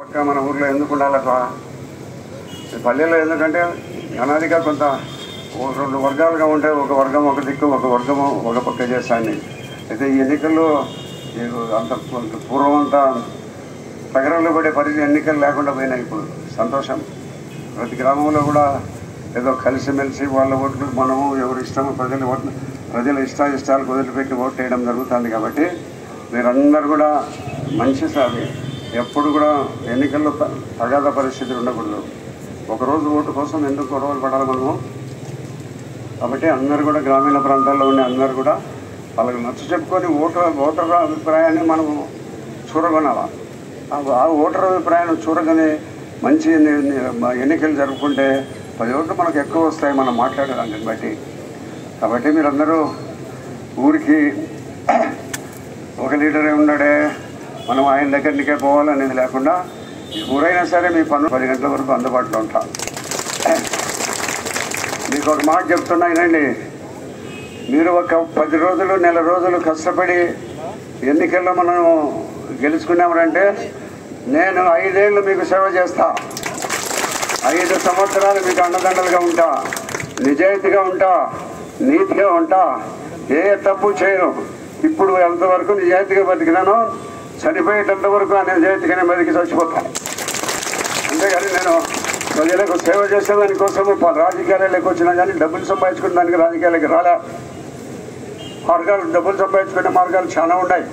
పక్క మన ఊర్లో ఎందుకు ఉండాలట్లా పల్లెల్లో ఎందుకంటే అనాదిగా కొంత రెండు వర్గాలుగా ఉంటే ఒక వర్గం ఒక దిక్కు ఒక వర్గము ఒక పక్క చేస్తాను. అయితే ఈ ఎన్నికల్లో అంత పూర్వం అంతా నగరంలో పడే పరిస్థితి ఎన్నికలు లేకుండా పోయినాయి. ఇప్పుడు సంతోషం. ప్రతి గ్రామంలో కూడా ఏదో కలిసిమెలిసి వాళ్ళ ఓట్లు మనము ఎవరు ఇష్టమో ప్రజల ఇష్టాయిష్టాలకు వదిలిపెట్టి ఓటు వేయడం జరుగుతుంది. కాబట్టి మీరందరూ కూడా మంచి సారి ఎప్పుడు కూడా ఎన్నికల్లో తగాద పరిస్థితి ఉండకూడదు. ఒకరోజు ఓటు కోసం ఎందుకు గొడవలు పడాలి మనము. కాబట్టి అందరూ కూడా గ్రామీణ ప్రాంతాల్లో ఉండే అందరూ కూడా వాళ్ళకి నచ్చ చెప్పుకొని ఓటర్ అభిప్రాయాన్ని మనము చూరగొనాలి. ఆ ఓటర్ అభిప్రాయాన్ని చూరగానే మంచి ఎన్నికలు జరుపుకుంటే 10 ఓట్లు మనకు ఎక్కువ వస్తాయి మనం మాట్లాడేదాన్ని బట్టి. కాబట్టి మీరందరూ ఊరికి ఒక లీడరే ఉన్నాడే మనం ఆయన దగ్గరకే పోవాలనేది లేకుండా ఊరైనా సరే మీ పనులు 10 గంటల వరకు అందుబాటులో ఉంటాం. మీకు ఒక మాట చెప్తున్నా వినండి. మీరు ఒక 10 రోజులు నెల రోజులు కష్టపడి ఎన్నికల్లో మనం గెలుచుకున్నామంటే నేను 5 ఏళ్ళు మీకు సేవ చేస్తా. 5 సంవత్సరాలు మీకు అండదండలుగా ఉంటా, నిజాయితీగా ఉంటా, నీతిగా ఉంటా, ఏ తప్పు చేయను. ఇప్పుడు ఎంతవరకు నిజాయితీగా బతికినానో చనిపోయేటంత వరకు ఆ నిజాయితీగానే బతికి చచ్చిపోతా. అంతేగాని నేను ప్రజలకు సేవ చేసేదానికోసము రాజకీయాలకు వచ్చినా కానీ డబ్బులు సంపాదించుకునే దానికి రాజకీయాలకి రాలే. మార్గాలు డబ్బులు సంపాదించుకునే మార్గాలు చాలా ఉన్నాయి.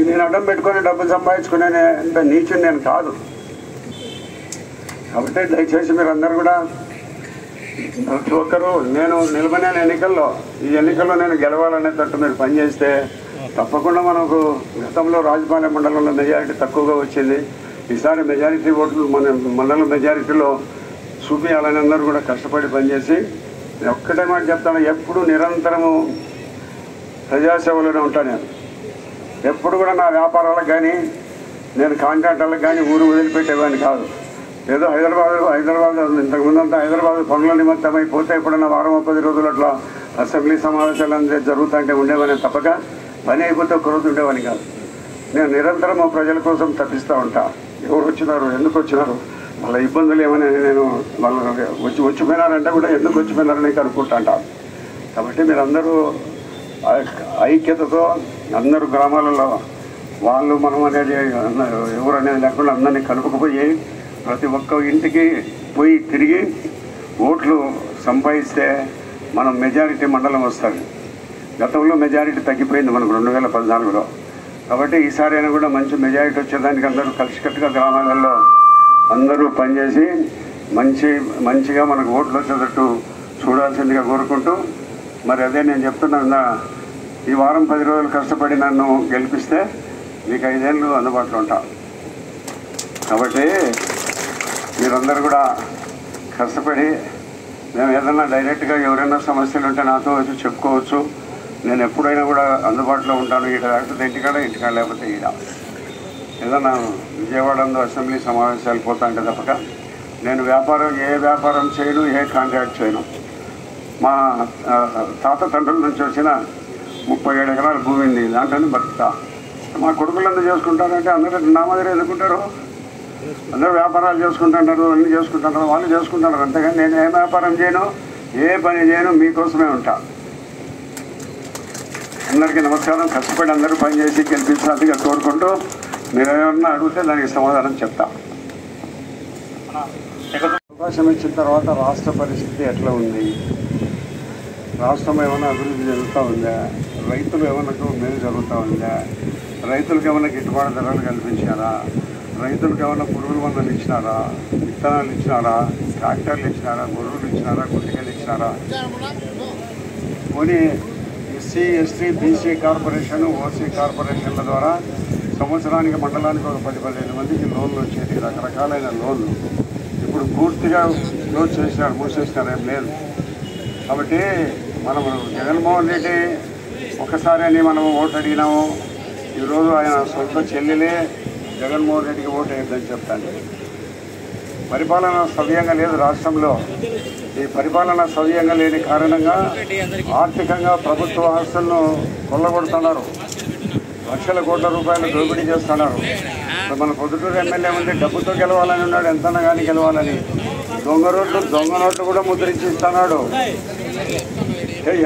నేను అడ్డం పెట్టుకొని డబ్బులు సంపాదించుకునే అంత నీచుని నేను కాదు. కాబట్టి దయచేసి మీరందరూ కూడా ప్రతి ఒక్కరూ నేను నిలబడిన ఎన్నికల్లో ఈ ఎన్నికల్లో నేను గెలవాలనేటట్టు మీరు పనిచేస్తే తప్పకుండా మనకు గతంలో రాజపాలెం మండలంలో మెజారిటీ తక్కువగా వచ్చింది. ఈసారి మెజారిటీ ఓట్లు మన మండలం మెజారిటీలో చూపించాలని అందరూ కూడా కష్టపడి పనిచేసి ఒక్కటే మాట చెప్తాను. ఎప్పుడు నిరంతరము ప్రజాసేవలోనే ఉంటాను. నేను ఎప్పుడు కూడా నా వ్యాపారాలకు కానీ నేను కాంట్రాక్టర్లకు కానీ ఊరు వదిలిపెట్టేవాడిని కాదు. ఏదో హైదరాబాద్ ఇంతకుముందంతా హైదరాబాద్ పనుల నిమిత్తం అయిపోతే ఎప్పుడన్నా వారం 10 రోజులు అట్లా అసెంబ్లీ సమావేశాలు జరుగుతుంటే ఉండేవాడిని తప్పక పని అయిపోతే ఒక్కరోజు ఉండేవాడిని కాదు. నేను నిరంతరం ప్రజల కోసం తప్పిస్తూ ఉంటా. ఎవరు వచ్చినారు, ఎందుకు వచ్చినారు, వాళ్ళ ఇబ్బందులు ఏమని నేను వాళ్ళు వచ్చిపోయినారంటే కూడా ఎందుకు వచ్చిపోయినారని కనుక్కుంటా అంటారు. కాబట్టి మీరందరూ ఐక్యతతో అందరూ గ్రామాలలో వాళ్ళు మనం అనేది ఎవరు అనేది లేకుండా అందరినీ కలుపుకుపోయి ప్రతి ఒక్క ఇంటికి పోయి తిరిగి ఓట్లు సంపాదిస్తే మనం మెజారిటీ మండలం వస్తుంది. గతంలో మెజారిటీ తగ్గిపోయింది మనకు 2014లో. కాబట్టి ఈసారి అయినా కూడా మంచి మెజారిటీ వచ్చేదానికి అందరూ కలిసికట్టుగా గ్రామాలలో అందరూ పనిచేసి మంచిగా మనకు ఓట్లు వచ్చేటట్టు చూడాల్సిందిగా కోరుకుంటూ మరి అదే నేను చెప్తున్నా. ఈ వారం 10 రోజులు కష్టపడి నన్ను గెలిపిస్తే మీకు 5 ఏళ్ళు అందుబాటులో ఉంటా. కాబట్టి మీరందరూ కూడా కష్టపడి మేము ఏదన్నా డైరెక్ట్గా ఎవరైనా సమస్యలు ఉంటే నాతో వచ్చి చెప్పుకోవచ్చు. నేను ఎప్పుడైనా కూడా అందుబాటులో ఉంటాను. ఈడ లేకపోతే ఇంటికాడ లేకపోతే ఈడ ఏదన్నా విజయవాడలో అసెంబ్లీ సమావేశాలు పోతా అంటే తప్పక నేను ఏ వ్యాపారం చేయను, ఏ కాంట్రాక్ట్ చేయను. మా తాత తండ్రుల నుంచి వచ్చిన 37 ఎకరాల భూమి ఉంది, దాంట్లోనే బతుకుతా. మా కొడుకులందరూ చేసుకుంటారంటే అందరూ నా మాదిరి ఎదుర్కొంటారు. అందరూ వ్యాపారాలు చేసుకుంటుంటారు, అన్నీ చేసుకుంటుంటారు, వాళ్ళు చేసుకుంటున్నారు. అంతేగాని నేను ఏ వ్యాపారం చేయను, ఏ పని చేయను, మీకోసమే ఉంటా. అందరికీ నమస్కారం. కష్టపడి అందరూ పనిచేసి గెలిపించాలిగా కోరుకుంటూ మీరు ఏమన్నా అడిగితే దానికి సమాధానం చెప్తా. అవకాశం ఇచ్చిన తర్వాత రాష్ట్ర పరిస్థితి ఎట్లా ఉంది, రాష్ట్రం ఏమైనా అభివృద్ధి జరుగుతూ ఉందా, రైతులు ఏమైనా మేలు జరుగుతూ ఉందా, రైతులకు ఏమైనా గిట్టుబాటు ధరలు కల్పించారా, రైతులకు ఏమైనా పురుగుల మందులు ఇచ్చినారా, విత్తనాలు ఇచ్చినారా, ట్రాక్టర్లు ఇచ్చినారా, గొర్రెలు ఇచ్చినారా, గుంటికలు ఇచ్చినారా, పోనీ SC ST BC corporation OC కార్పొరేషన్ల ద్వారా సంవత్సరానికి మండలానికి ఒక 10-15 మందికి లోన్లు వచ్చేది, రకరకాలైన లోన్లు. ఇప్పుడు పూర్తిగా క్లోజ్ చేసినారు, మూసేసినారు, ఏం లేదు. కాబట్టి మనం జగన్మోహన్ రెడ్డి ఒకసారి అని మనం ఓటు అడిగినాము. ఈరోజు ఆయన సొంత చెల్లెలే జగన్మోహన్ రెడ్డికి ఓటు వేయద్దని చెప్తాను. పరిపాలన సవ్యంగా లేదు రాష్ట్రంలో. ఈ పరిపాలన సవ్యంగా లేని కారణంగా ఆర్థికంగా ప్రభుత్వ ఆస్తులను కొల్లగొడుతున్నారు, లక్షల కోట్ల రూపాయలు దోపిడీ చేస్తున్నారు. మన పొద్దుటూరు ఎమ్మెల్యే ఉంది డబ్బుతో గెలవాలని ఉన్నాడు, ఎంతన్నా కానీ గెలవాలని. దొంగ నోట్లు కూడా ముద్రించి ఇస్తున్నాడు.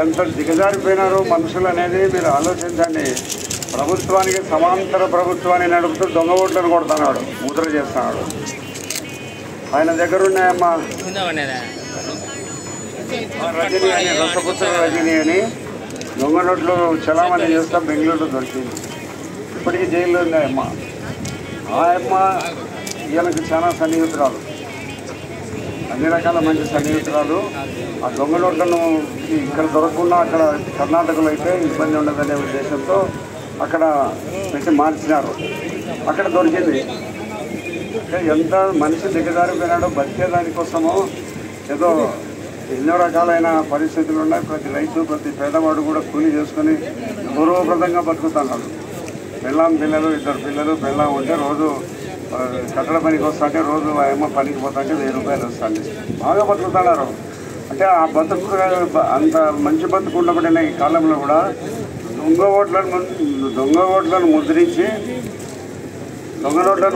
ఎంత దిగజారిపోయినారు మనుషులు అనేది మీరు ఆలోచించండి. ప్రభుత్వానికి సమాంతర ప్రభుత్వాన్ని నడుపుతూ దొంగ ఓట్లను కొడుతున్నాడు, ముద్ర చేస్తున్నాడు. ఆయన దగ్గర ఉన్నాయమ్మా రజనీ అని, రసపుత్ర రజనీ అని దొంగ నోట్లు చలామణి చేస్తా బెంగళూరులో దొరికింది. ఇప్పటికీ జైల్లో ఉన్నాయమ్మ. ఆ అమ్మ ఈయనకు చాలా సన్నిహితురాలు, అన్ని రకాల మంచి సన్నిహితురాలు. ఆ దొంగ నోట్లను ఇక్కడ దొరకకుండా అక్కడ కర్ణాటకలో అయితే ఇబ్బంది ఉండదనే ఉద్దేశంతో అక్కడ పెట్టి మార్చినారు, అక్కడ దొరికింది. ఎంత మనిషి దిగజారిపోయినాడో బతికేదానికోసము ఏదో ఎన్నో రకాలైన పరిస్థితులు ఉన్నాయి. ప్రతి రైతు ప్రతి పేదవాడు కూడా కూలీ చేసుకొని గౌరవప్రదంగా బతుకుతున్నాడు. పిల్లలు 2 పిల్లలు ఉంటే రోజు కట్టడ పనికి వస్తుంటే రోజు ఏమో పనికి పోతుంటే 1000 రూపాయలు వస్తుంది. బాగా బతుకుతున్నారు. అంటే ఆ బతుకు అంత మంచి బతుకు ఉండబడిన ఈ కాలంలో కూడా దొంగ ఓట్లను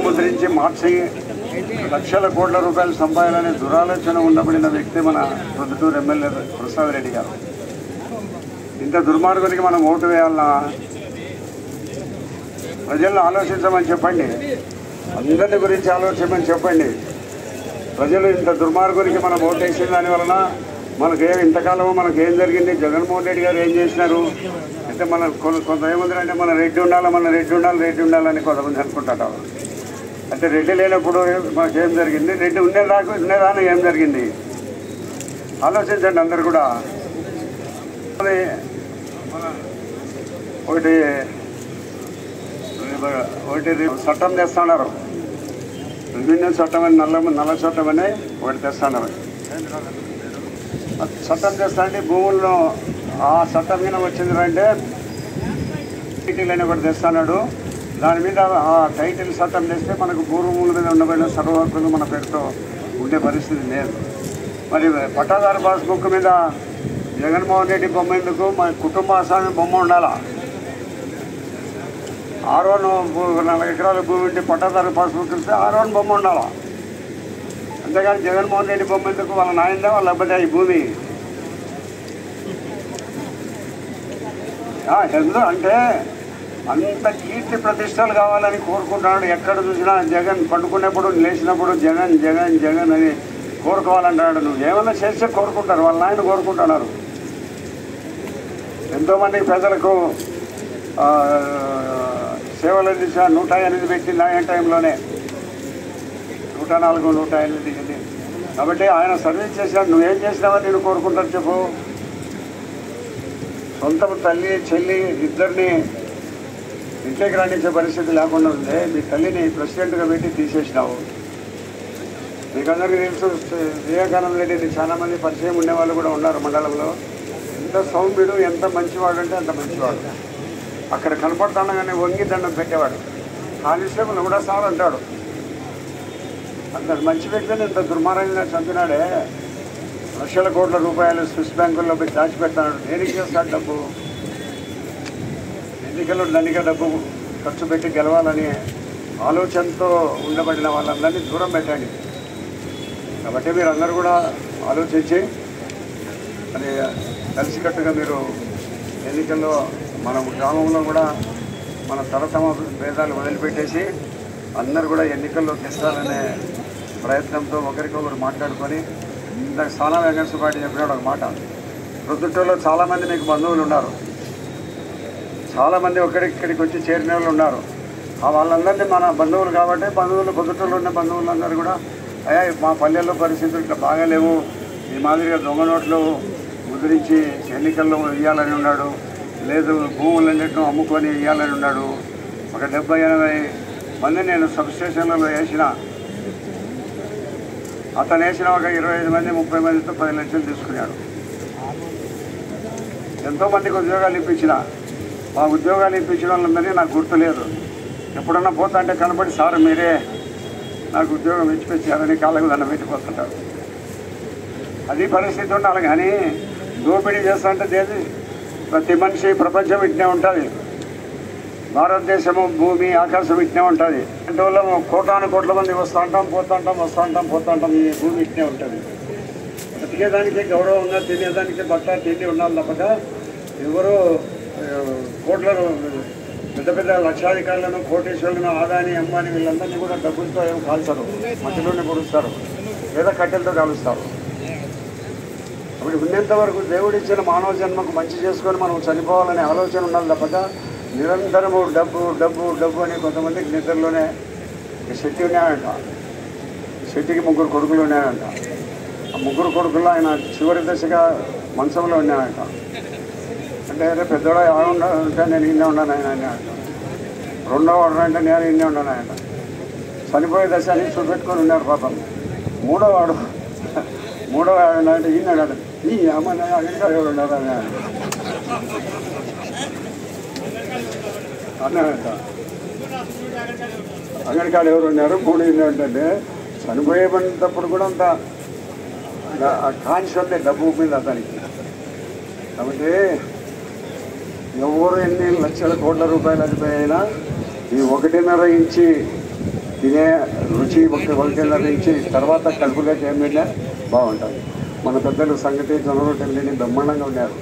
ముద్రించి మార్చి లక్షల కోట్ల రూపాయలు సంపాదాలనే దురాలోచన ఉండబడిన వ్యక్తి మన ప్రొద్దుటూరు ఎమ్మెల్యే ప్రసాద్ రెడ్డి గారు. ఇంత దుర్మార్గునికి మనం ఓటు వేయాలన్నా? ప్రజలను ఆలోచించమని చెప్పండి, అందరిని గురించి ఆలోచించమని చెప్పండి. ప్రజలు ఇంత దుర్మార్గునికి మనం ఓటు వేసిన దానివలన ఇంతకాలము మనకేం జరిగింది? జగన్మోహన్ రెడ్డి గారు ఏం చేసినారు అంటే కొంత ఏముందంటే మన రెడ్డి ఉండాలని కొంతమంది అనుకుంటారు. అంటే రెడ్డి లేనప్పుడు మనకేం జరిగింది? రెడ్డి ఉండేదాన్ని ఏం జరిగింది? ఆలోచించండి అందరు కూడా. ఒకటి చట్టం తెస్తున్నారు, రెవెన్యూ చట్టం అని నల్ల చట్టం అని ఒకటి తెస్తున్నారు. చట్టం తెస్తాంటే భూముల్లో ఆ చట్టం మీద వచ్చిందంటే టైటిల్ అని ఒకటి తెస్తున్నాడు. దాని మీద ఆ టైటిల్ చట్టం తెస్తే మనకు భూముల మీద ఉండబడిన సర్వ హక్కులు మన పేరుతో ఉండే పరిస్థితి లేదు. మరి పట్టాదారు పాస్బుక్ మీద జగన్మోహన్ రెడ్డి బొమ్మ ఎందుకు? మన కుటుంబ ఆసామి బొమ్మ ఉండాలా? 4 ఎకరాల భూమి ఉంటే పట్టాదారు పాస్బుక్ ఇస్తే 6 బొమ్మ ఉండాలా? అంతేగాని జగన్మోహన్ రెడ్డి బొమ్మ ఎందుకు? వాళ్ళ నాయనదా వాళ్ళ అబ్బాయి ఈ భూమి? ఎందుకు అంటే అంత కీర్తి ప్రతిష్టలు కావాలని కోరుకుంటున్నాడు. ఎక్కడ చూసినా జగన్ పండుకునేప్పుడు లేచినప్పుడు జగన్ అని కోరుకోవాలంటాడు. నువ్వు ఏమైనా చేస్తే కోరుకుంటారు, వాళ్ళ నాయన కోరుకుంటున్నారు. ఎంతోమంది ప్రజలకు సేవలు అందించా 108 పెట్టింది ఆయన టైంలోనే, 104, 108 దిగింది. కాబట్టి ఆయన సర్వీస్ చేశాడు. నువ్వేం చేసినావని నేను కోరుకుంటాను చెప్పు. సొంత తల్లి చెల్లి ఇద్దరిని ఇంట్లోకి రాణించే పరిస్థితి లేకుండా ఉంది. మీ తల్లిని ప్రెసిడెంట్గా పెట్టి తీసేసినావు. మీకు అందరికీ తెలుసు, వివేకానంద రెడ్డిని చాలామంది పరిచయం ఉండేవాళ్ళు కూడా ఉన్నారు మండలంలో. ఎంత సౌమ్యుడు, ఎంత మంచివాడు అంటే అంత మంచివాడు. అక్కడ కనపడుతుండగానే వంగి దండం పెట్టేవాడు. కానిస్టేబుల్ కూడా సార్ అంటాడు. అంత మంచి వ్యక్తిని ఇంత దుర్మార్గంగా చంపినాడే. లక్షల కోట్ల రూపాయలు స్విస్ బ్యాంకుల్లో పెట్టి దాచిపెడతాడు. దేనికి చేస్తాడు డబ్బు? ఎన్నికల్లో దండిగా డబ్బు ఖర్చు పెట్టి గెలవాలని ఆలోచనతో ఉండబడిన వాళ్ళందరినీ దూరం పెట్టండి. కాబట్టి మీరందరూ కూడా ఆలోచించి అది కలిసికట్టుగా మీరు ఎన్నికల్లో మన గ్రామంలో కూడా మన తరతమ భేదాలు వదిలిపెట్టేసి అందరూ కూడా ఎన్నికల్లో గెలుస్తారనే ప్రయత్నంతో ఒకరికొకరు మాట్లాడుకొని, ఇందాక సానా వెంకటేశ్వర పార్టీ చెప్పినాడు ఒక మాట. ప్రొద్దుటూరులో చాలామంది మీకు బంధువులు ఉన్నారు, చాలామంది ఇక్కడికి వచ్చి చేరిన వాళ్ళు ఉన్నారు. వాళ్ళందరినీ మన బంధువులు కాబట్టి ప్రొద్దుటూరులో ఉన్న బంధువులందరూ కూడా అయ్యా మా పల్లెల్లో పరిస్థితులు ఇట్లా బాగాలేవు, ఈ మాదిరిగా దొంగ నోట్లు ముద్రించి ఎన్నికల్లో ఇవ్వాలని ఉన్నాడు, లేదు భూములన్నింటినీ అమ్ముకొని ఇవ్వాలని ఉన్నాడు. ఒక 70-80 మంది నేను సబ్స్టేషన్లలో వేసిన, అతను వేసిన ఒక 25 మంది 30 మందితో 10 లక్షలు తీసుకున్నాడు. ఎంతోమందికి ఉద్యోగాలు ఇప్పించిన, ఆ ఉద్యోగాలు ఇప్పించిన వాళ్ళందరినీ నాకు గుర్తులేదు. ఎప్పుడన్నా పోతా అంటే కనబడి సార్ మీరే నాకు ఉద్యోగం ఇచ్చిపెట్టారని కాళ్ళకు దండం పెట్టిపోతుంటారు. అది పరిస్థితి ఉండాలి. కానీ దోపిడీ చేస్తా అంటే ప్రతి మనిషి ప్రపంచం ఇట్నే ఉంటుంది. భారతదేశము భూమి ఆకాశం ఇట్నే ఉంటుంది. అంటే వల్ల కోటాను కోట్ల మంది వస్తూ ఉంటాం. ఈ భూమి ఇట్నే ఉంటుంది. బతికేదానికి గౌరవంగా తినేదానికి బట్ట తిండి ఉండాలి తప్పక ఎవరో కోట్ల పెద్ద పెద్ద లక్షాధికారులను కోటేశ్వరులను ఆదాని అంబానీ వీళ్ళందరినీ కూడా డబ్బులతో ఏం కాల్చరు, మట్టిలోనే పొడుస్తారు లేదా కట్టెలతో కాలుస్తారు. అప్పుడు ఉన్నంత వరకు దేవుడిచ్చిన మానవ జన్మకు మంచి చేసుకొని మనం చనిపోవాలనే ఆలోచన ఉండాలి తప్పక నిరంతరము డబ్బు అని కొంతమందికి నిద్రలోనే శెట్టి ఉన్నాయంట. శెట్టికి 3 కొడుకులు ఉన్నాయంట. ఆ 3 కొడుకుల్లో ఆయన చివరి దశగా మంచంలో ఉన్నాయంట. అంటే పెద్దవాడు అంటే నేను ఇన్నే ఉన్నాను ఆయన అంట. రెండోవాడు అంటే నేను ఇన్నే ఉన్నాను ఆయన. చనిపోయే దశ అని చూపెట్టుకొని ఉన్నాడు పాపం. మూడోవాడు అంటే ఈయన ఈ అమ్మని అమెరికా ఎవరు ఉన్నారు అని అన్నాడంట. అమెరికాలో ఎవరు ఉన్నారు 3 ఏంటంటే చనిపోయేటప్పుడు కూడా అంత కాన్షియస్ డబ్బు మీద అతనికి. కాబట్టి ఎవరు ఎన్ని లక్షల కోట్ల రూపాయలు అయిపోయినా ఈ 1.5 ఇంచి తినే రుచి 1.5 ఇంచి తర్వాత కడుపులోకి ఏం తిన్నా బాగుంటుంది. మన పెద్దలు సంగతి జొన్న రొట్టెలు తిని బ్రహ్మాండంగా ఉన్నారు.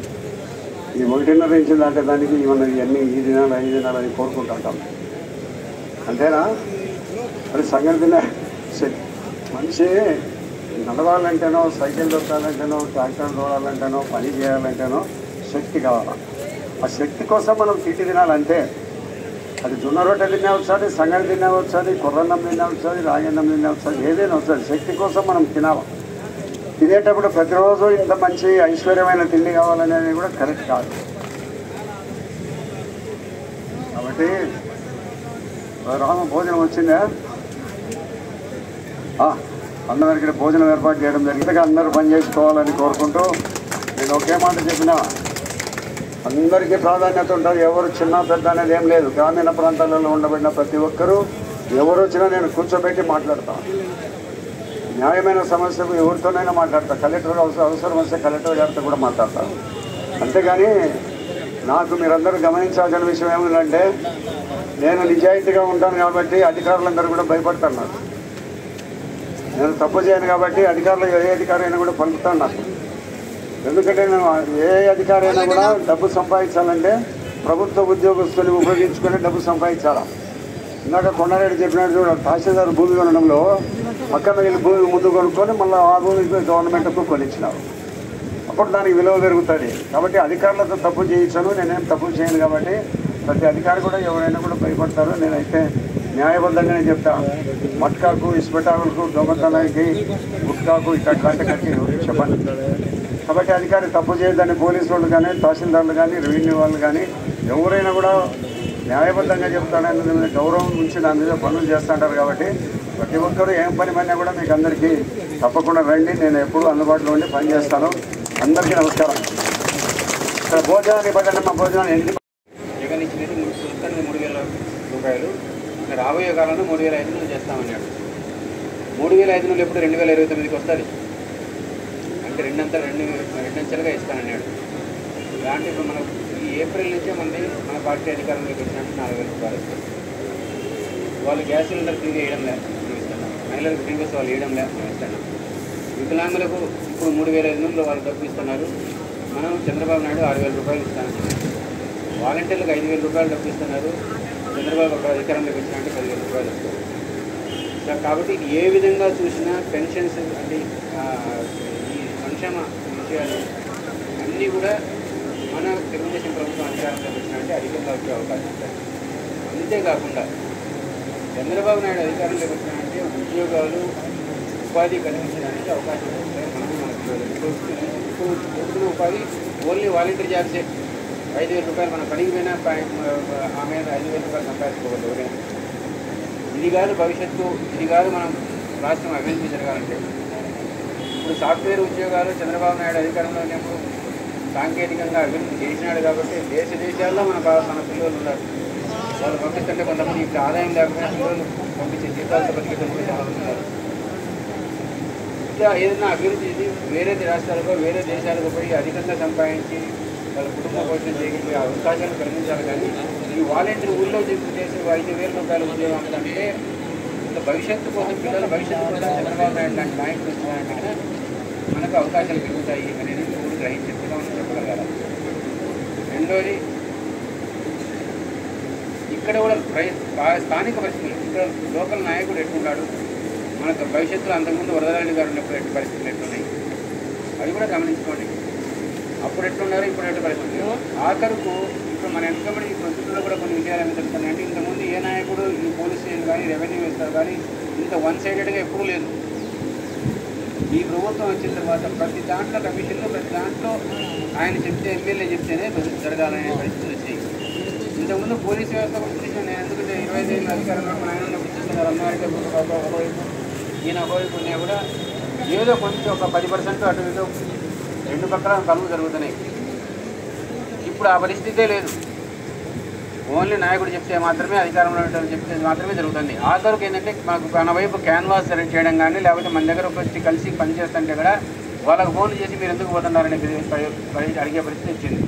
ఈ 1.5 ఇంచి దాంట్లో దానికి మనం ఇవన్నీ ఈ దినాలని కోరుకుంటుంటాం. అంతేనా? అది సంగతి తినే మనిషి నడవాలంటేనో, సైకిల్ దొక్కాలంటేనో, ట్రాక్టర్ తోడాలంటేనో, పని చేయాలంటేనో శక్తి కావాలి. ఆ శక్తి కోసం మనం తిండి తినాలంటే అది జొన్న రొట్టె తినే వచ్చాది, సంగతి తినే వచ్చాది, కొర్రన్నం తినే వచ్చాది, రాగన్నం తినే వచ్చాది, ఏదైనా వచ్చాది. శక్తి కోసం మనం తినాలి. తినేటప్పుడు ప్రతిరోజు ఇంత మంచి ఐశ్వర్యమైన తిండి కావాలనేది కూడా కరెక్ట్ కాదు. కాబట్టి రామ భోజనం వచ్చిందా? అందరికి భోజనం ఏర్పాటు చేయడం జరిగింది. అందరూ పని చేసుకోవాలని కోరుకుంటూ నేను ఒకే మాట చెప్పిన, అందరికీ ప్రాధాన్యత ఉంటుంది. ఎవరు చిన్న పెద్ద అనేది ఏం లేదు. గ్రామీణ ప్రాంతాలలో ఉండబడిన ప్రతి ఒక్కరూ ఎవరు వచ్చినా నేను కూర్చోబెట్టి మాట్లాడతాను. న్యాయమైన సమస్యకు ఎవరితోనైనా మాట్లాడతా. కలెక్టర్ అవసరం వస్తే కలెక్టర్ గారితో కూడా మాట్లాడతాను. అంతేగాని నాకు మీరందరూ గమనించాల్సిన విషయం ఏమిటంటే నేను నిజాయితీగా ఉంటాను కాబట్టి అధికారులందరూ కూడా భయపడతారు నాకు. నేను తప్పు చేయను కాబట్టి అధికారులు ఏ అధికారి అయినా కూడా పలుకుతాను నాకు. ఎందుకంటే నేను ఏ అధికారి అయినా కూడా డబ్బు సంపాదించాలంటే ప్రభుత్వ ఉద్యోగస్తుని ఉపయోగించుకొని డబ్బు సంపాదించాలా. ఇందాక కొండారెడ్డి చెప్పినట్టు కూడా తహసీల్దార్ భూమి కొనడంలో పక్కన వెళ్ళి భూమి ముందు కొనుక్కొని మళ్ళీ ఆ భూమి గవర్నమెంట్కు కొనిచ్చినారు. అప్పుడు దానికి విలువ పెరుగుతుంది. కాబట్టి అధికారులతో తప్పు చేయించాను, నేనేం తప్పు చేయను. కాబట్టి ప్రతి అధికారి కూడా ఎవరైనా కూడా భయపడతారు. నేనైతే న్యాయబద్ధంగానే చెప్తాను. మట్కాకు, ఇస్పెటాకులకు, దొంగతనానికి, గుట్కాకు ఇట్లాంటి కట్టి చెప్పండి. కాబట్టి అధికారి తప్పు చేయదని పోలీసు వాళ్ళు కానీ, తహసీల్దార్లు కానీ, రెవెన్యూ వాళ్ళు కానీ ఎవరైనా కూడా న్యాయబద్ధంగా చెప్తాడని గౌరవం నుంచి నా మీద పనులు చేస్తుంటారు. కాబట్టి ప్రతి ఒక్కరూ ఏం పని పడినా కూడా మీకు అందరికీ తప్పకుండా రండి. నేను ఎప్పుడూ అందుబాటులో ఉండి పనిచేస్తాను. అందరికీ నమస్కారం. ఇక్కడ భోజనాన్ని ఇవ్వకండి. మా భోజనాన్ని ఎన్ని జగన్ ఇచ్చినట్టు 3,000 రూపాయలు రాబోయే కాలంలో 3,500 చేస్తామన్నాడు. 3,500 ఎప్పుడు 2029కి వస్తుంది. అంటే రెండంచెలుగా ఇస్తానన్నాడు. దాంట్లో ఇప్పుడు మనకు ఈ ఏప్రిల్ నుంచే మన పార్టీ అధికారంలోకి వచ్చినట్టు 4,000 రూపాయలు ఇస్తారు. వాళ్ళు గ్యాస్ సిలిండర్ ఫ్రీగా వేయడం లేదు, మనం ఇస్తున్నాం. మహిళలకు ఫ్రీ బస్ వాళ్ళు వేయడం లేదు, మనం ఇస్తున్నాం. వికలాంగులకు ఇప్పుడు 3,500 వాళ్ళు డబ్బు ఇస్తున్నారు. మనం చంద్రబాబు నాయుడు 6,000 రూపాయలు ఇస్తాను. వాలంటీర్లకు 5,000 రూపాయలు డబ్బు ఇస్తున్నారు. చంద్రబాబు ఒక అధికారంలోకి వచ్చినట్టు 10,000 రూపాయలు ఇస్తారు. కాబట్టి ఏ విధంగా చూసినా పెన్షన్స్ అంటే ఈ సంక్షేమ విషయాలు అన్నీ కూడా మన తెలుగుదేశం ప్రభుత్వం అధికారంలోకి వచ్చినట్టే అధికంగా వచ్చే అవకాశం ఉంటుంది. అంతేకాకుండా చంద్రబాబు నాయుడు అధికారంలోకి వచ్చినట్టే ఉద్యోగాలు, ఉపాధి కల్పించడానికి అవకాశం ఉంటాయి. ఇప్పుడు ఉపాధి ఓన్లీ వాలంటీర్ జాబ్సే. 5,000 రూపాయలు మన పనికి పోయినా ఆమె 5,000 రూపాయలు సంపాదించుకోవాలి ఎవరైనా. ఇది కాదు భవిష్యత్తు, ఇది కాదు మనం రాష్ట్రం అభివృద్ధి జరగాలంటే. ఇప్పుడు సాఫ్ట్వేర్ ఉద్యోగాలు చంద్రబాబు నాయుడు అధికారంలో ఉన్నప్పుడు సాంకేతికంగా అభివృద్ధి చేసినాడు కాబట్టి దేశాల్లో మన పిల్లలు ఉన్నారు. వాళ్ళు పంపిస్తుంటే కొంతమంది ఇప్పుడు ఆదాయం లేకపోయినా పిల్లలు పంపించే జీతాలతో బతికేటప్పుడు చాలా ఉన్నారు. ఇట్లా ఏదైనా అభివృద్ధి వేరే రాష్ట్రాలకు, వేరే దేశాలకు పోయి అధికంగా సంపాదించి వాళ్ళ కుటుంబ పోషణ చేయగలిగే అవకాశాలు కల్పించాలి. కానీ ఈ వాలంటీర్ ఊళ్ళో చేసి 5,000 రూపాయలు ఉద్యోగం అంటే ఇంత భవిష్యత్తు కోసం పిల్లల భవిష్యత్తు కోసం చంద్రబాబు నాయుడు లాంటి నాయకులు వచ్చినారంటే మనకు అవకాశాలు పెరుగుతాయి అనేది ఊరు గ్రహించేట్టుగా మనం చెప్పగలగాలి. రెండోది, ఇక్కడ కూడా స్థానిక పరిస్థితులు, ఇక్కడ లోకల్ నాయకుడు ఎట్టున్నాడు, మనకు భవిష్యత్తులో అంతకుముందు వరదరాణి గారు ఉన్నప్పుడు ఎట్టి పరిస్థితులు ఎట్లున్నాయి అది కూడా గమనించుకోండి. అప్పుడు ఎట్లున్నారు, ఇప్పుడు ఎట్టి పరిస్థితులు. ఆఖరుకు ఇప్పుడు మన వెనుకబడి ఈ పరిస్థితుల్లో కూడా కొన్ని విషయాలు ఏమి తెలుస్తున్నాయంటే, ఇంతకుముందు ఏ నాయకుడు ఈ పోలీస్ స్టేషన్ కానీ రెవెన్యూ వేస్తారు కానీ ఇంత వన్ సైడెడ్గా ఎప్పుడూ లేదు. ఈ ప్రభుత్వం వచ్చిన తర్వాత ప్రతి దాంట్లో కమిషన్లో, ప్రతి దాంట్లో ఆయన చెప్తే, ఎమ్మెల్యే చెప్తేనే జరగాలనే పరిస్థితులు వచ్చాయి. ఇంతకుముందు పోలీస్ వ్యవస్థ గురించి నేను ఎందుకంటే 25 ఏళ్ళ అధికారంలో మన ఆయన గుర్తిస్తున్నారు. అమ్మాయితే ఒకవైపు ఈయన ఒకవైపు ఉన్నా కూడా ఏదో కొంచెం ఒక 10% అటు ఇటు రెండు పక్కల పనులు జరుగుతున్నాయి. ఇప్పుడు ఆ పరిస్థితే లేదు. ఓన్లీ నాయకుడు చెప్తే మాత్రమే, అధికారంలో చెప్తే మాత్రమే జరుగుతుంది. ఆఖరికి ఏంటంటే మాకు మన వైపు క్యాన్వాస్ చేయడం కానీ, లేకపోతే మన దగ్గర వచ్చి కలిసి పనిచేస్తుంటే కూడా వాళ్ళకు ఫోన్లు చేసి మీరు ఎందుకు పోతున్నారని అడిగే పరిస్థితి వచ్చింది.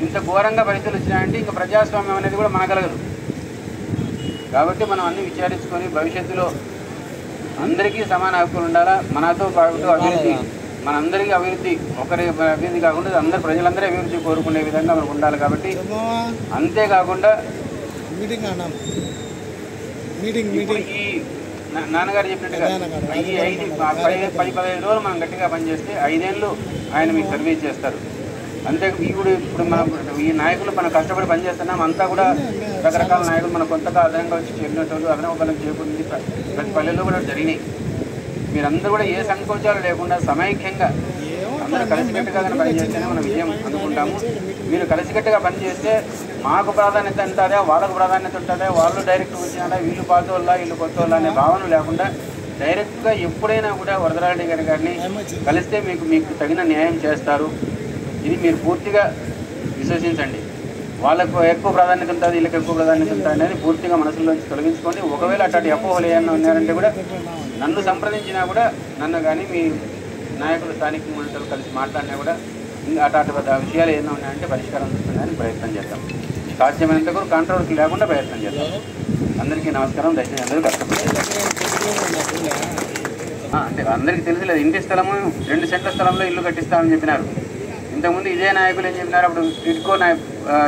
ఇంత ఘోరంగా పరిస్థితులు వచ్చినాయంటే ఇంకా ప్రజాస్వామ్యం అనేది కూడా మనగలగదు. కాబట్టి మనం అన్ని విచారించుకొని భవిష్యత్తులో అందరికీ సమాన హక్కులు ఉండాలా. మనతో పాటు అభివృద్ధి, మనందరికీ అభివృద్ధి, ఒకరి అభివృద్ధి కాకుండా అందరు ప్రజలందరూ అభివృద్ధి కోరుకునే విధంగా మనకు ఉండాలి. కాబట్టి అంతేకాకుండా ఈ నాన్నగారు చెప్పినట్టుగా ఈ 10-15 రోజులు మనం గట్టిగా పనిచేస్తే 5 ఏళ్ళు ఆయన మీకు సర్వీస్ చేస్తారు. అంతే. ఇప్పుడు మనం ఈ నాయకులు మనం కష్టపడి పనిచేస్తున్నాం. అంతా కూడా రకరకాల నాయకులు మన కొంతగా అదనంగా వచ్చి చేరినట్టు అదనంగా బలం చేకూరింది ప్రతి పల్లెల్లో కూడా జరిగినాయి. మీరందరూ కూడా ఏ సంకోచాలు లేకుండా సమైక్యంగా అందరూ కలిసికట్టుగా పనిచేస్తేనే మనం విజయం అందుకుంటాము. మీరు కలిసికట్టుగా పనిచేస్తే మాకు ప్రాధాన్యత ఉంటుందా, వాళ్ళకు ప్రాధాన్యత ఉంటుందా, వాళ్ళు డైరెక్ట్ వచ్చినా వీళ్ళు పాత వాళ్ళ వీళ్ళు కొత్త వాళ్ళ అనే భావన లేకుండా డైరెక్ట్గా ఎప్పుడైనా కూడా వరదరారెడ్డి గారిని కలిస్తే మీకు తగిన న్యాయం చేస్తారు. ఇది మీరు పూర్తిగా విశ్వసించండి. వాళ్ళకు ఎక్కువ ప్రాధాన్యత ఉంటుంది, వీళ్ళకి ఎక్కువ ప్రాధాన్యత ఉంటుంది అనేది పూర్తిగా మనసులోంచి తొలగించుకోండి. ఒకవేళ అట్లాంటి అపోహలు ఏమన్నా ఉన్నారంటే కూడా నన్ను సంప్రదించినా కూడా, నన్ను కానీ మీ నాయకులు స్థానిక మంత్రులు కలిసి మాట్లాడినా కూడా ఇంకా అట్లాంటి విషయాలు ఏమైనా ఉన్నాయంటే పరిష్కారం చూసుకోవడానికి ప్రయత్నం చేద్దాం. సాధ్యమైనంత కూడా కాంట్రవర్సీ లేకుండా ప్రయత్నం చేద్దాం. అందరికీ నమస్కారం. దయచేసి అందరూ కష్టపడతారు. అంటే అందరికీ తెలియలేదు, ఇంటి స్థలము 2 సెంట్ల స్థలంలో ఇల్లు కట్టిస్తామని చెప్పినారు. ఇంతకుముందు ఇదే నాయకులు ఏం చెప్పినారు, అప్పుడు టిడ్కో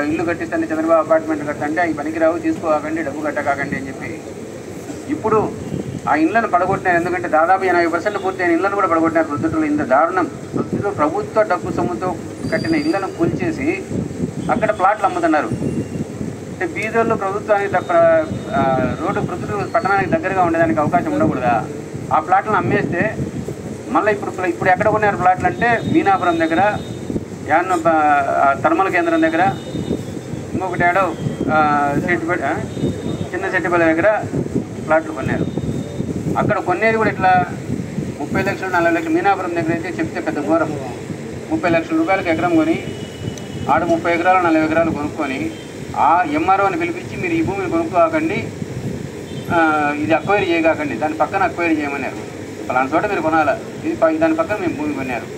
ఇల్లు కట్టిస్తాను చంద్రబాబు అపార్ట్మెంట్ కట్టంటే అవి పనికిరావు, తీసుకోకండి, డబ్బు కట్టకాకండి అని చెప్పి ఇప్పుడు ఆ ఇళ్లను పడగొట్టినారు. ఎందుకంటే దాదాపు 80% పూర్తయిన ఇళ్లను కూడా పడగొట్టినారు. ప్రొద్దుటలో ఇంత దారుణం. ప్రొద్దుటలో ప్రభుత్వ డబ్బు సొమ్ముతో కట్టిన ఇళ్లను కూల్చేసి అక్కడ ప్లాట్లు అమ్ముతున్నారు. అంటే బీదర్లో ప్రభుత్వానికి రోడ్డు ప్రొద్దుటూరు పట్టణానికి దగ్గరగా ఉండడానికి అవకాశం ఉండకూడదా? ఆ ప్లాట్లను అమ్మేస్తే మళ్ళీ ఇప్పుడు ఎక్కడ కొన్నారు ప్లాట్లు అంటే మీనాపురం దగ్గర, థర్మల్ కేంద్రం దగ్గర, ఇంకొకటి ఏడో చిన్న సెట్టిపల్లి దగ్గర ప్లాట్లు కొన్నారు. అక్కడ కొనేది కూడా ఇట్లా 30 లక్షలు 40 లక్షలు. మీనాపురం దగ్గర అయితే చెప్తే పెద్ద ఘోరం. 30 లక్షల రూపాయలకు ఎకరం కొని ఆడ 30 ఎకరాలు 40 ఎకరాలు కొనుక్కొని ఆ ఎంఆర్ఓని పిలిపించి మీరు ఈ భూమిని కొనుక్కోకండి, ఇది అక్వైరీ చేయకాకండి, దాని పక్కన అక్వైరీ చేయమన్నారు. పలానా చోట మీరు కొనాలా, ఇది దాని పక్కన మేము భూమి కొన్నారు.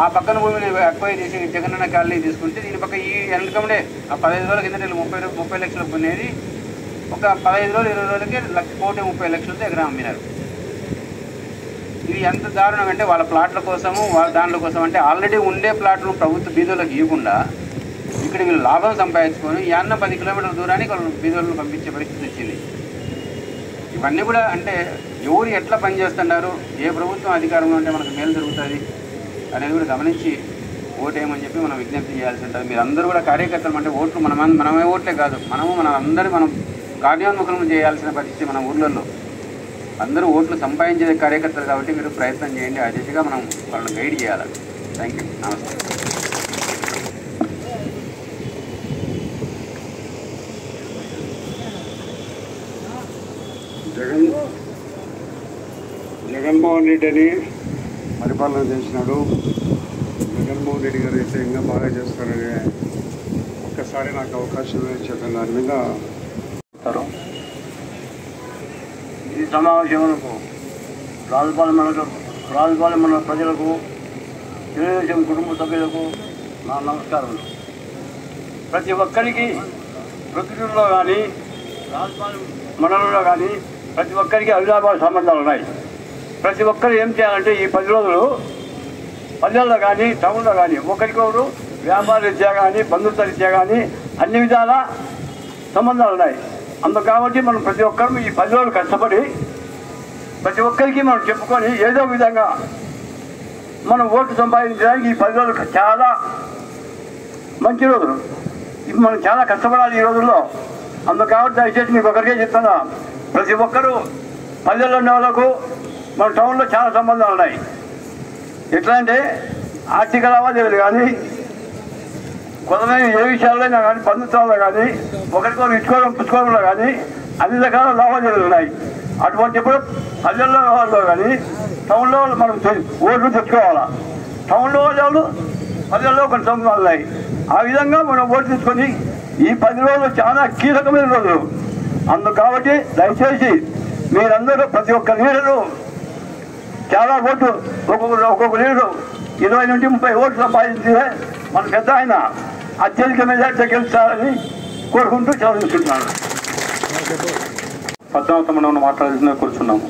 ఆ పక్కన భూమిని అక్వైరీ చేసి జగనన్న కాలనీ తీసుకుంటే దీని పక్క ఈ వెనకముడే ఆ 15 రోజుల కింద 30 లక్షలకు కొనేది ఒక 15 రోజులు 20 రోజులకి 1,30,00,000 ఎకరం అమ్మినారు. ఇది ఎంత దారుణం అంటే వాళ్ళ ప్లాట్ల కోసము, వాళ్ళ దాంట్ల కోసం అంటే ఆల్రెడీ ఉండే ప్లాట్లను ప్రభుత్వ బీదోళ్ళకి ఇవ్వకుండా ఇక్కడ వీళ్ళు లాభం సంపాదించుకొని 10 కిలోమీటర్ల దూరానికి వాళ్ళు బీదోళ్ళను పంపించే పరిస్థితి వచ్చింది. ఇవన్నీ కూడా అంటే ఎవరు ఎట్లా పనిచేస్తున్నారు, ఏ ప్రభుత్వం అధికారంలో ఉంటే మనకు మేలు జరుగుతుంది అనేది కూడా గమనించి ఓటేయమని చెప్పి మనం విజ్ఞప్తి చేయాల్సి ఉంటుంది. మీరు అందరూ కూడా కార్యకర్తలు అంటే ఓట్లు మనమే ఓట్లే కాదు, మనం కార్యోన్ముఖం చేయాల్సిన పరిస్థితి మన ఊర్లలో. అందరూ ఓట్లు సంపాదించే కార్యకర్తలు కాబట్టి మీరు ప్రయత్నం చేయండి. ఆ దిశగా మనం వాళ్ళని గైడ్ చేయాలి. Thank you. నమస్తే. జగన్మోహన్ రెడ్డి అని పరిపాలన చేసినాడు. జగన్మోహన్ రెడ్డి గారు అయితే ఇంకా బాగా చేస్తారని ఒక్కసారి నాకు అవకాశం చెప్పిన దాని మీద ఈ సమావేశములకు రాజుపాలెం మండల ప్రజలకు, తెలుగుదేశం కుటుంబ సభ్యులకు, నా నమస్కారములు. ప్రతి ఒక్కరికి ప్రకృతిలో కానీ రాజధాని మండలంలో కానీ ప్రతి ఒక్కరికి అవినాభావ సంబంధాలు ఉన్నాయి. ప్రతి ఒక్కరు ఏం చేయాలంటే ఈ 10 రోజులు పల్లెల్లో కానీ టౌన్లో కానీ ఒకరికొకరు వ్యాపార రీత్యా కానీ బంధుత్వ రీత్యా కానీ అన్ని విధాల సంబంధాలు ఉన్నాయి. అందుకు కాబట్టి మనం ప్రతి ఒక్కరు ఈ 10 రోజులు కష్టపడి ప్రతి ఒక్కరికి మనం చెప్పుకొని ఏదో విధంగా మనం ఓటు సంపాదించడానికి ఈ 10 రోజులు చాలా మంచి రోజులు. ఇప్పుడు మనం చాలా కష్టపడాలి ఈ రోజుల్లో. అందుకు కాబట్టి దయచేసి మీకు ఒకరికే చెప్తున్నా, ప్రతి ఒక్కరూ పల్లెల్లో ఉన్న వాళ్ళకు మన టౌన్లో చాలా సంబంధాలు ఉన్నాయి. ఎట్లా అంటే ఆర్థిక లావాదేవీలు కానీ కొంతమంది ఏ విషయాల్లో కానీ బంధుత్వాల్లో కానీ ఒకరికొకరు ఇచ్చుకోవడం పుచ్చుకోవడంలో కానీ అన్ని రకాల లావాదేవీలు ఉన్నాయి. అటువంటిప్పుడు పల్లెల్లో వాళ్ళు కానీ టౌన్లో మనం ఓట్లు తెచ్చుకోవాలా. టౌన్లో వాళ్ళు పల్లెల్లో కొన్ని సంబంధాలు ఉన్నాయి. ఆ విధంగా మనం ఓటు తెచ్చుకొని ఈ 10 రోజులు చాలా కీలకమైన రోజులు. అందుకు కాబట్టి దయచేసి మీరందరూ ప్రతి ఒక్క లీడరు చాలా ఓట్లు ఒక్కొక్క లీడరు 20 నుండి 30 ఓట్లు సంపాదించి మన పెద్ద ఆయన అత్యధిక మెజార్టీ గెలుస్తారని కోరుకుంటూ చదువుతున్నాను. పద్మావతమను మాట్లాడుతున్నా కూర్చున్నాము.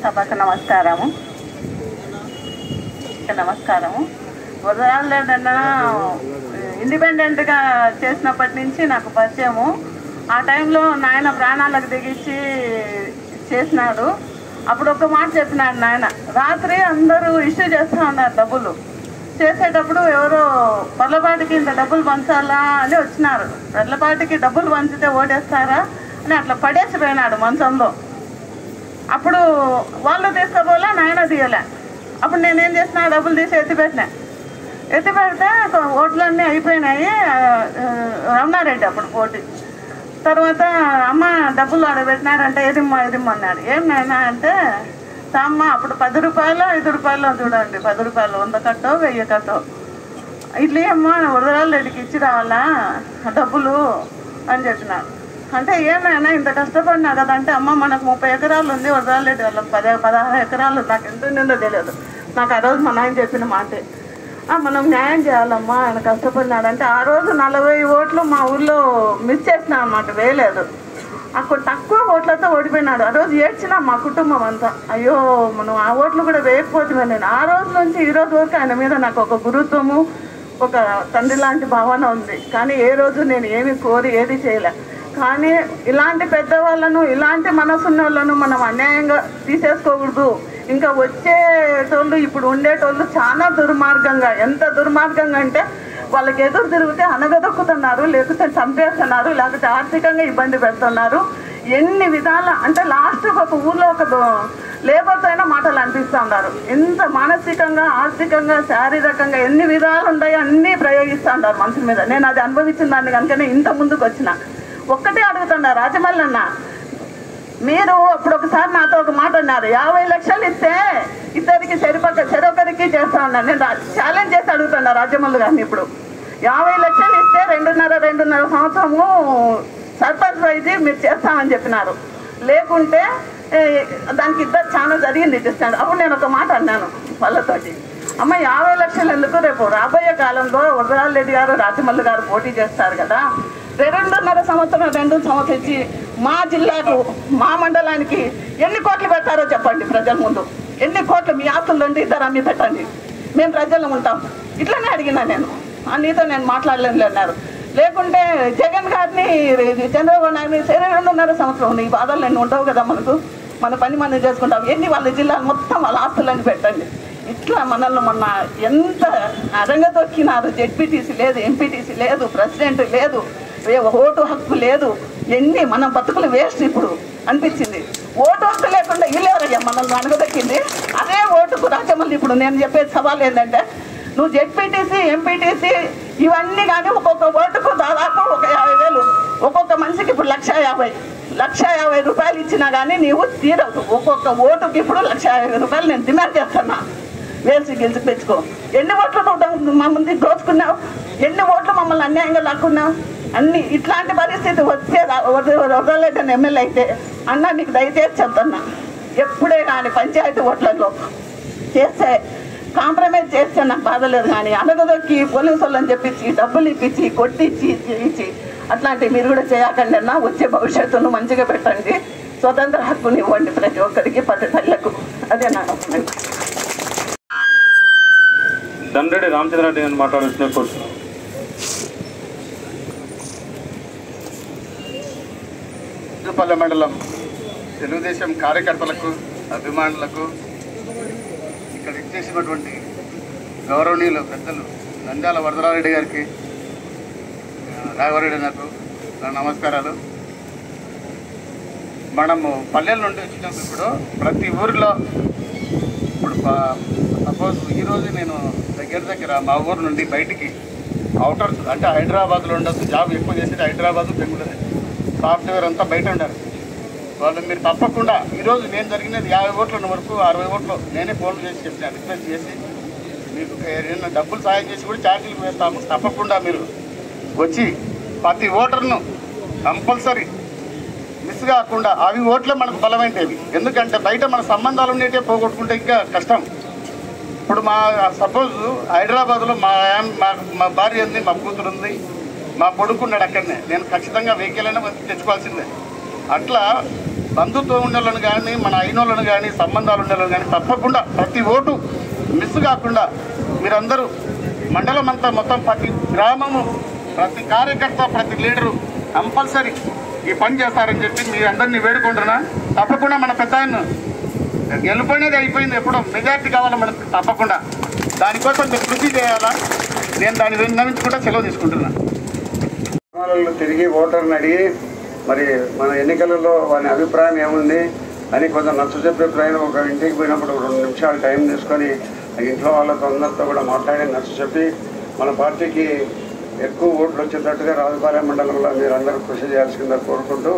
సభకు నమస్కారము. వదరాలన్న ఇండిపెండెంట్గా చేసినప్పటి నుంచి నాకు పరిచయము. ఆ టైంలో నాయన ప్రాణాలకు దిగించి చేసినాడు. అప్పుడు ఒక మాట చెప్పినాడు నాయన, రాత్రి అందరూ ఇష్యూ చేస్తూ ఉన్నారు డబ్బులు. చేసేటప్పుడు ఎవరో పర్లపాటికి ఇంత డబ్బులు పంచాలా అని వచ్చినారు. పర్లపాటికి డబ్బులు పంచితే ఓటేస్తారా అని అట్లా పడేసిపోయినాడు మంచంలో. అప్పుడు వాళ్ళు తీసుకోపోలే, నాయన తీయలే. అప్పుడు నేనేం చేసిన, డబ్బులు తీసి ఎత్తిపెడితే ఓట్లన్నీ అయిపోయినాయి. రమణారెడ్డి అప్పుడు పోటీ. తర్వాత అమ్మ డబ్బులు ఆడబెట్టినారంటే ఎదిమ్మా అన్నాడు. ఏం నాయనా అంటే, అమ్మ అప్పుడు 10 రూపాయలు 5 రూపాయలు చూడండి, 10 రూపాయలు 100 కట్టో 1000 కట్టో ఇట్లా అమ్మ వదరాలరెడ్డికి ఇచ్చి రావాలా డబ్బులు అని చెప్పినాడు. అంటే ఏమైనా ఇంత కష్టపడినా కదా అంటే, అమ్మ మనకు 30 ఎకరాలు ఉంది, వదరాలరెడ్డి వాళ్ళకి 16 ఎకరాలు, నాకు ఎంత ఉందో తెలియదు. నాకు ఆ రోజు మా నాయన చెప్పిన మాటే, మనం న్యాయం చేయాలమ్మా, ఆయన కష్టపడినాడంటే. ఆ రోజు 40 ఓట్లు మా ఊళ్ళో మిస్ చేసినా అన్నమాట, వేయలేదు. అక్కడ తక్కువ ఓట్లతో ఓడిపోయినాడు. ఆ రోజు ఏడ్చినా మా కుటుంబం అంతా, అయ్యో మనం ఆ ఓట్లు కూడా వేయకపోతే. నేను ఆ రోజు నుంచి ఈ రోజు వరకు ఆయన మీద నాకు ఒక గురుత్వము, ఒక తండ్రి లాంటి భావన ఉంది. కానీ ఏ రోజు నేను ఏమి కోరి ఏది చేయలే. కానీ ఇలాంటి పెద్దవాళ్ళను, ఇలాంటి మనసున్న వాళ్ళను మనం అన్యాయంగా తీసేసుకోకూడదు. ఇంకా వచ్చేటోళ్ళు, ఇప్పుడు ఉండేటోళ్ళు చాలా దుర్మార్గంగా, ఎంత దుర్మార్గంగా అంటే వాళ్ళకి ఎదురు తిరిగితే అనగదొక్కుతున్నారు, లేకపోతే చంపేస్తున్నారు, లేకపోతే ఆర్థికంగా ఇబ్బంది పెడుతున్నారు. ఎన్ని విధాల అంటే లాస్ట్కి ఒక ఊళ్ళో ఒక లేబర్తో అయినా మాటలు అనిపిస్తూ ఉన్నారు. ఎంత మానసికంగా, ఆర్థికంగా, శారీరకంగా ఎన్ని విధాలు ఉన్నాయో అన్నీ ప్రయోగిస్తూ ఉన్నారు మనుషుల మీద. నేను అది అనుభవించిన దాన్ని కనుకనే ఇంత ముందుకు వచ్చిన. ఒక్కటే అడుగుతున్నా, రాజమల్లి అన్న, మీరు అప్పుడు ఒకసారి నాతో ఒక మాట అన్నారు, 50 లక్షలు ఇస్తే ఇద్దరికి చెరొకరికి చేస్తా ఉన్నాను. నేను ఛాలెంజ్ చేసి అడుగుతున్నా రాజమల్లి గారిని, ఇప్పుడు 50 లక్షలు ఇస్తే 2.5 సంవత్సరము సర్పంచ్ వైజ్ మీరు చేస్తామని చెప్పినారు. లేకుంటే దానికి ఇద్దరు చాలా జరిగింది ఇచ్చిస్తాడు. అప్పుడు నేను ఒక మాట అన్నాను వాళ్ళతోటి, అమ్మ 50 లక్షలు ఎందుకు, రేపు రాబోయే కాలంలో వదరాలరెడ్డి గారు, రాజమల్లి గారు పోటీ చేస్తారు కదా, 2.5 సంవత్సరం ఇచ్చి మా జిల్లాకు, మా మండలానికి ఎన్ని కోట్లు పెడతారో చెప్పండి ప్రజల ముందు. ఎన్ని కోట్లు మీ ఆస్తులు ఉండి ఇద్దరు అమ్మి పెట్టండి, మేము ప్రజల్లో ఉంటాం. ఇట్లనే అడిగినా నేను. నీతో నేను మాట్లాడలేను అన్నారు. లేకుంటే జగన్ గారిని, చంద్రబాబు నాయుడిని 2.5 సంవత్సరం ఈ బాధలు నేను ఉండవు కదా, మనకు మన పని మనం చేసుకుంటాం, ఎన్ని వాళ్ళ జిల్లాలు మొత్తం వాళ్ళ ఆస్తులని పెట్టండి. ఇట్లా మనల్ని మొన్న ఎంత అరంగదొక్కినారు. జెడ్పీటీసీ లేదు, ఎంపీటీసీ లేదు, ప్రెసిడెంట్ లేదు, ఓటు హక్కు లేదు. ఎన్ని మన బతుకులు వేస్ట్ ఇప్పుడు అనిపించింది. ఓటు హక్కు లేకుండా వీళ్ళెవరయ్యా మనల్ని అణగదొక్కింది. అదే ఓటుకు రాజమల్లి ఇప్పుడు నేను చెప్పే సవాల్ ఏంటంటే, నువ్వు జెడ్పీటీసీ, ఎంపీటీసీ ఇవన్నీ కానీ ఒక్కొక్క ఓటుకు దాదాపు ఒక 50,000, ఒక్కొక్క మనిషికి ఇప్పుడు 1,50,000 రూపాయలు ఇచ్చినా కానీ నీవు తీరవు. ఒక్కొక్క ఓటుకి ఇప్పుడు 1,50,000 రూపాయలు నేను డిమాండ్ చేస్తున్నా. వేసి గెలిచి తెచ్చుకో. ఎన్ని ఓట్లు మమ్మల్ని దోచుకున్నావు, ఎన్ని ఓట్లు మమ్మల్ని అన్యాయంగా లాక్కున్నావు. అన్ని ఇట్లాంటి పరిస్థితి వచ్చే వదలలేదని ఎమ్మెల్యే అయితే అన్న నీకు దయచేసి చెప్తున్నా, ఎప్పుడే కానీ పంచాయతీ ఓట్లలో చేస్తే కాంప్రమైజ్ చేస్తే నాకు బాధ లేదు, కానీ అనగదొక్కి పోలీసు వాళ్ళని చెప్పించి డబ్బులు ఇప్పించి కొట్టించి చేయించి అట్లాంటివి మీరు కూడా చేయకండి అన్న. వచ్చే భవిష్యత్తును మంచిగా పెట్టండి, స్వతంత్ర హక్కుని ఇవ్వండి ప్రతి ఒక్కరికి, ప్రతి తల్లకు. అదే నా దండ్రెడ్డి రామచంద్రారెడ్డి గారిని మాట్లాడాల్సిన కోరుతున్నాం. పల్లె మండలం తెలుగుదేశం కార్యకర్తలకు, అభిమానులకు, ఇక్కడ ఇచ్చేసినటువంటి గౌరవనీయులు పెద్దలు నంద్యాల వరదరారెడ్డి గారికి, రాఘవరెడ్డి నాకు నా నమస్కారాలు. మనము పల్లెల నుండి వచ్చినప్పుడు ఇప్పుడు ప్రతి ఊరిలో ఇప్పుడు సపోజ్ ఈరోజు నేను దగ్గర మా ఊరు నుండి బయటికి అవుటర్స్ అంటే హైదరాబాద్లో ఉండొచ్చు, జాబ్ ఎక్కువ చేసేది హైదరాబాదు, బెంగళూరు, సాఫ్ట్వేర్ అంతా బయట ఉండారు వాళ్ళు. మీరు తప్పకుండా ఈరోజు నేను జరిగినది 50 ఓట్ల వరకు 60 ఓట్లు నేనే ఫోన్లు చేసి చెప్పిన, రిక్వెస్ట్ చేసి మీకు ఏదైనా డబ్బులు సాయం చేసి కూడా ఛార్జీలు వేస్తాము. తప్పకుండా మీరు వచ్చి ప్రతి ఓటర్ను కంపల్సరీ మిస్ కాకుండా, అవి ఓట్లే మనకు బలమైనవి. ఎందుకంటే బయట మన సంబంధాలు ఉండేటే పోగొట్టుకుంటే ఇంకా కష్టం. ఇప్పుడు మా సపోజ్ హైదరాబాద్లో మా భార్య ఉంది, మా కూతురు ఉంది, మా కొడుకు ఉన్నాడు అక్కడనే. నేను ఖచ్చితంగా వెహికల్ అయినా తెచ్చుకోవాల్సిందే. అట్లా బంధుత్వం ఉండాలని కానీ, మన అయినోళ్ళని కానీ, సంబంధాలు ఉండాలని కానీ తప్పకుండా ప్రతి ఓటు మిస్ కాకుండా మీరందరూ మండలం అంతా మొత్తం ప్రతి గ్రామము, ప్రతి కార్యకర్త, ప్రతి లీడరు కంపల్సరీ ఈ పని చేస్తారని చెప్పి మీ అందరినీ వేడుకుంటున్నా. తప్పకుండా మన పెద్ద ఆయన గెలుపనేది అయిపోయింది, ఎప్పుడో మెజార్టీ కావాలా మనకు. తప్పకుండా దానికోసం మీరు కృషి చేయాలా. నేను దాని విన్నవించుకుంటా సెలవు తీసుకుంటున్నా. తిరిగి ఓటర్ని అడిగి మరి మన ఎన్నికలలో వారి అభిప్రాయం ఏముంది అని కొంచెం నచ్చచెప్పే ప్రయాణం ఒక ఇంటికి పోయినప్పుడు 2 నిమిషాలు టైం తీసుకొని ఇంట్లో వాళ్ళతో అందరితో కూడా మాట్లాడి నచ్చచెప్పి మన పార్టీకి ఎక్కువ ఓట్లు వచ్చేటట్టుగా రాజుపాలెం మండలంలో మీరు అందరూ కృషి చేయాల్సిందిగా కోరుకుంటూ,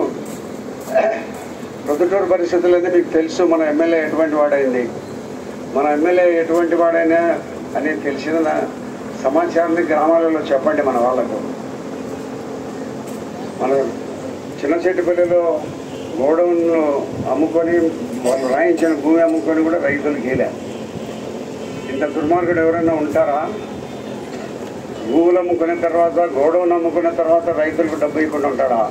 ప్రొద్దుటూరు పరిస్థితులు అయితే మీకు తెలుసు. మన ఎమ్మెల్యే ఎటువంటి వాడైంది, మన ఎమ్మెల్యే ఎటువంటి వాడైనా అని తెలిసిన సమాచారాన్ని గ్రామాలలో చెప్పండి మన వాళ్ళకు. మన చిన్నచెట్టుపల్లిలో గోడౌన్లు అమ్ముకొని వాళ్ళు రాయించిన భూమి అమ్ముకొని కూడా రైతులకు గీలే. ఇంత దుర్మార్గుడు ఎవరైనా ఉంటారా? భూములు అమ్ముకున్న తర్వాత, గోడౌన్ అమ్ముకున్న తర్వాత రైతులకు డబ్బు ఇవ్వకుండా ఉంటాడా?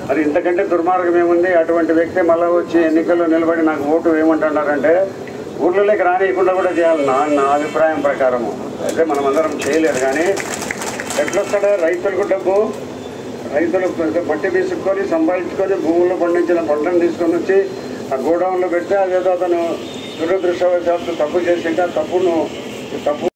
మరి ఇంతకంటే దుర్మార్గం ఏముంది? అటువంటి వ్యక్తి మళ్ళీ వచ్చి ఎన్నికల్లో నిలబడి నాకు ఓటు వేయమంటున్నారంటే ఊళ్ళలోకి రానియకుండా కూడా చేయాలి నా అభిప్రాయం ప్రకారము. అయితే మనం అందరం చేయలేదు, కానీ ఎట్లొస్తాడో రైతులకు డబ్బు, రైతులు మట్టి తీసుకొని సంపాదించుకొని భూముల్లో పండించిన పంటను తీసుకొని వచ్చి ఆ గోడౌన్లో పెడితే అదేదో అతను దురదృష్టవశాత్తు తప్పు చేసింటే తప్పు